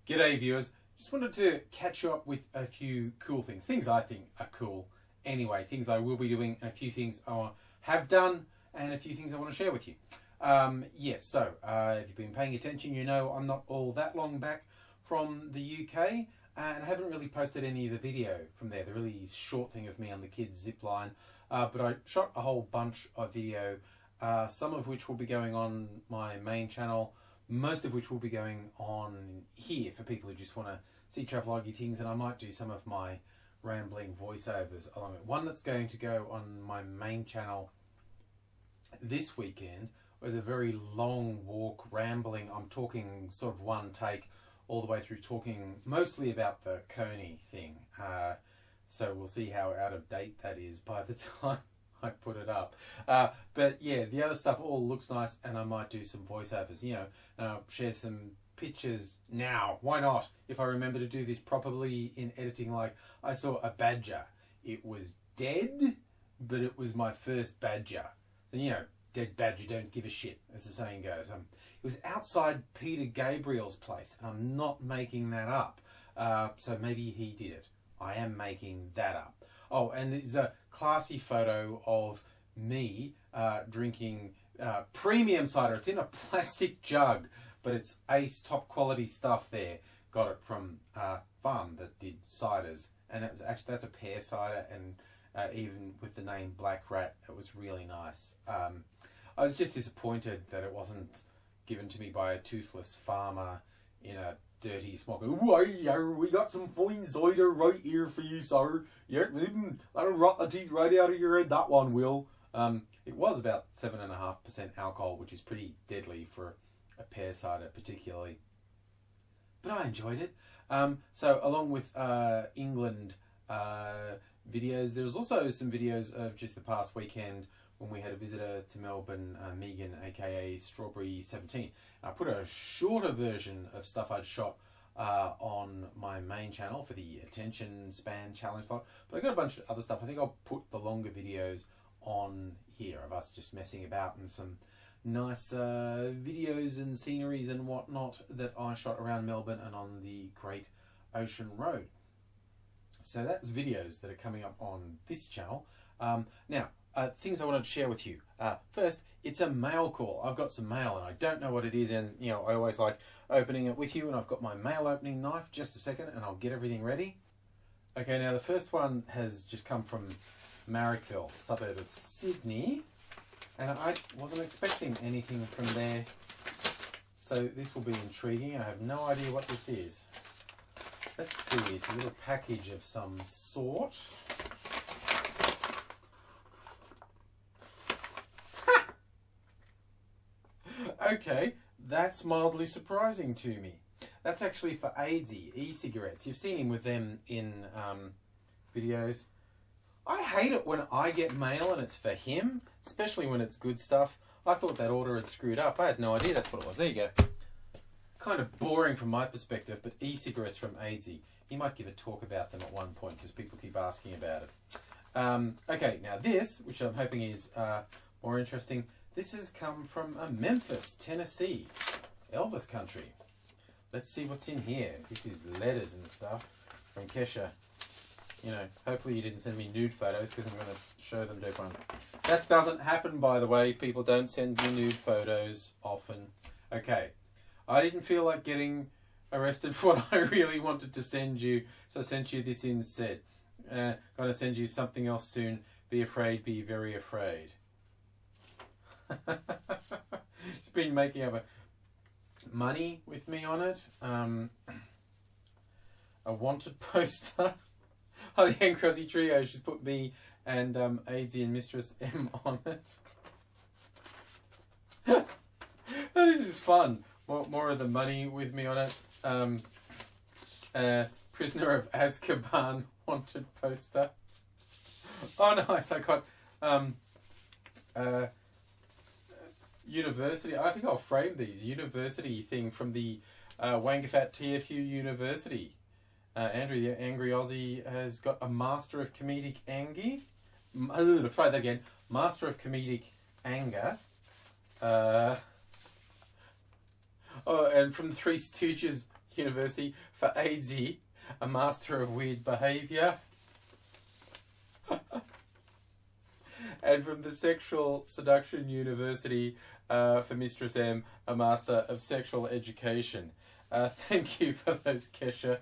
G'day viewers, just wanted to catch you up with a few cool things I think are cool anyway, things I will be doing and a few things I have done and a few things I want to share with you. Yes, so if you've been paying attention, you know I'm not all that long back from the UK and I haven't really posted any of the video from there, the really short thing of me on the kids zip line, but I shot a whole bunch of video, some of which will be going on my main channel, most of which will be going on here for people who just want to see traveloggy things, and I might do some of my rambling voiceovers along it. One that's going to go on my main channel this weekend was a very long walk, rambling. I'm talking sort of one take all the way through, talking mostly about the Coney thing. So we'll see how out of date that is by the time I put it up. But yeah, the other stuff all looks nice, and I might do some voiceovers, you know, share some pictures now. Why not? If I remember to do this properly in editing, like I saw a badger. It was dead, but it was my first badger. And you know, dead badger don't give a shit, as the saying goes. It was outside Peter Gabriel's place, and I'm not making that up. So maybe he did it. I am making that up. Oh, and there's a classy photo of me drinking premium cider. It's in a plastic jug, but it's ace top quality stuff there. Got it from a farm that did ciders, and it was actually, that's a pear cider, and even with the name Black Rat, it was really nice. I was just disappointed that it wasn't given to me by a toothless farmer in a dirty smoker. We got some fine cider right here for you, sir. Yeah, that'll rot the teeth right out of your head, that one will. It was about 7.5% alcohol, which is pretty deadly for a pear cider particularly. But I enjoyed it. So along with England videos, there's also some videos of just the past weekend when we had a visitor to Melbourne, Megan, aka Strawberry 17. I put a shorter version of stuff I'd shot on my main channel for the attention span challenge part, but I got a bunch of other stuff. I think I'll put the longer videos on here of us just messing about and some nice videos and sceneries and whatnot that I shot around Melbourne and on the Great Ocean Road. So that's videos that are coming up on this channel. Now, things I wanted to share with you. First, it's a mail call. I've got some mail and I don't know what it is, and you know, I always like opening it with you, and I've got my mail opening knife. Just a second and I'll get everything ready. Okay, now the first one has just come from Marrickville, suburb of Sydney, and I wasn't expecting anything from there, so this will be intriguing. I have no idea what this is. Let's see, it's a little package of some sort. Okay, that's mildly surprising to me. That's actually for AIDSy, e-cigarettes. You've seen him with them in videos. I hate it when I get mail and it's for him, especially when it's good stuff. I thought that order had screwed up. I had no idea that's what it was. There you go. Kind of boring from my perspective, but e-cigarettes from AIDSy. He might give a talk about them at one point because people keep asking about it. Okay, now this, which I'm hoping is more interesting, this has come from Memphis, Tennessee, Elvis country. Let's see what's in here. This is letters and stuff from Kesha. You know, hopefully you didn't send me nude photos because I'm going to show them to everyone. That doesn't happen, by the way. People don't send me nude photos often. Okay, I didn't feel like getting arrested for what I really wanted to send you, so I sent you this instead. Going to send you something else soon. Be afraid, be very afraid. She's been making up money with me on it. A wanted poster. Oh, the LessAngryAussie trio. She's put me and AIDSy and Mistress M on it. Oh, this is fun. More of the money with me on it. Prisoner of Azkaban wanted poster. Oh, nice. I got university. I think I'll frame these. University thing from the Wangafat TFU University. Andrew, the Angry Aussie, has got a Master of Comedic Anger. I'll try that again. Master of Comedic Anger. Oh, and from the Three Stooges, University for AIDSy, a Master of Weird Behaviour. And from the Sexual Seduction University for Mistress M, a Master of Sexual Education. Thank you for those, Kesha.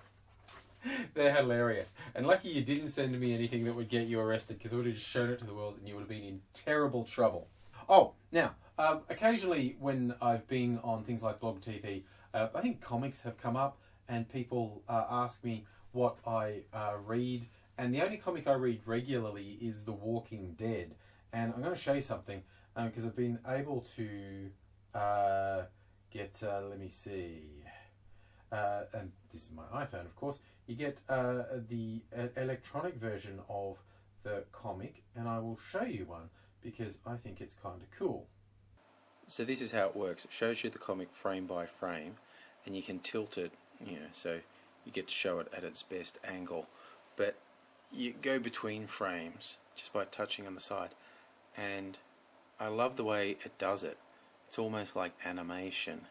They're hilarious. And lucky you didn't send me anything that would get you arrested, because I would have just shown it to the world and you would have been in terrible trouble. Oh, now, occasionally when I've been on things like blog TV, I think comics have come up and people ask me what I read. And the only comic I read regularly is The Walking Dead. And I'm going to show you something, because I've been able to get, let me see, and this is my iPhone, of course. You get the electronic version of the comic, and I will show you one because I think it's kind of cool. So this is how it works. It shows you the comic frame by frame, and you can tilt it, so you get to show it at its best angle. But you go between frames just by touching on the side, and I love the way it does it. It's almost like animation.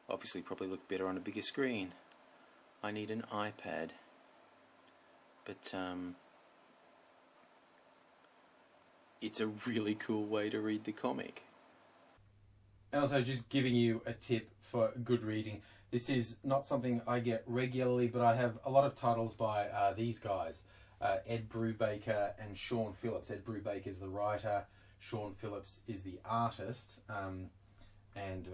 Obviously probably look better on a bigger screen. I need an iPad. But it's a really cool way to read the comic. And also just giving you a tip for good reading. This is not something I get regularly, but I have a lot of titles by these guys. Ed Brubaker and Sean Phillips. Ed Brubaker is the writer, Sean Phillips is the artist, and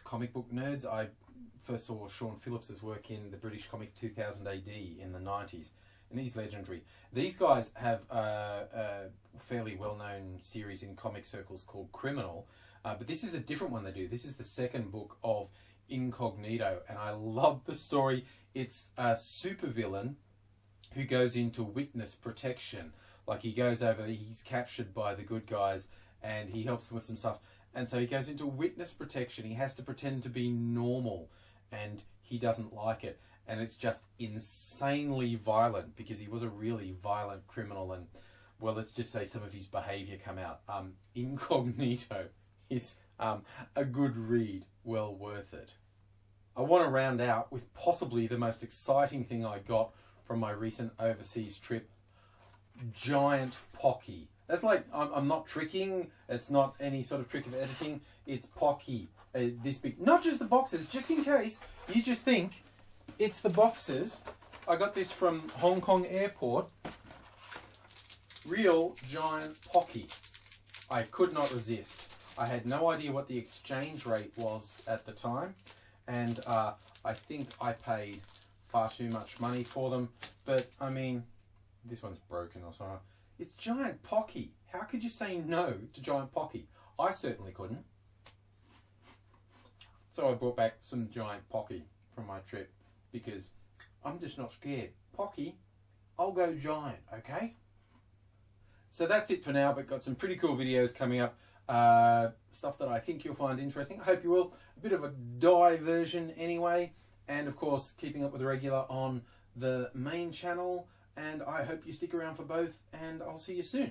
comic book nerds. I first saw Sean Phillips's work in the British comic 2000 AD in the 90s, and he's legendary. These guys have a fairly well-known series in comic circles called Criminal, but this is a different one they do. This is the second book of Incognito, and I love the story. It's a supervillain who goes into witness protection. Like, he goes over, he's captured by the good guys and he helps them with some stuff, and so he goes into witness protection. He has to pretend to be normal and he doesn't like it, and it's just insanely violent because he was a really violent criminal, and well, let's just say some of his behaviour come out. Incognito is a good read, well worth it. I want to round out with possibly the most exciting thing I got from my recent overseas trip. Giant Pocky. That's like, I'm not tricking, it's not any sort of trick of editing, it's Pocky, this big. Not just the boxes, just in case you just think it's the boxes. I got this from Hong Kong airport. Real giant Pocky. I could not resist. I had no idea what the exchange rate was at the time, and I think I paid far too much money for them, but I mean, this one's broken or something. It's Giant Pocky. How could you say no to Giant Pocky? I certainly couldn't. So I brought back some Giant Pocky from my trip because I'm just not scared. Pocky, I'll go giant, okay? So that's it for now, but got some pretty cool videos coming up. Stuff that I think you'll find interesting. I hope you will. A bit of a diversion anyway. And of course, keeping up with the regular on the main channel. And I hope you stick around for both, and I'll see you soon.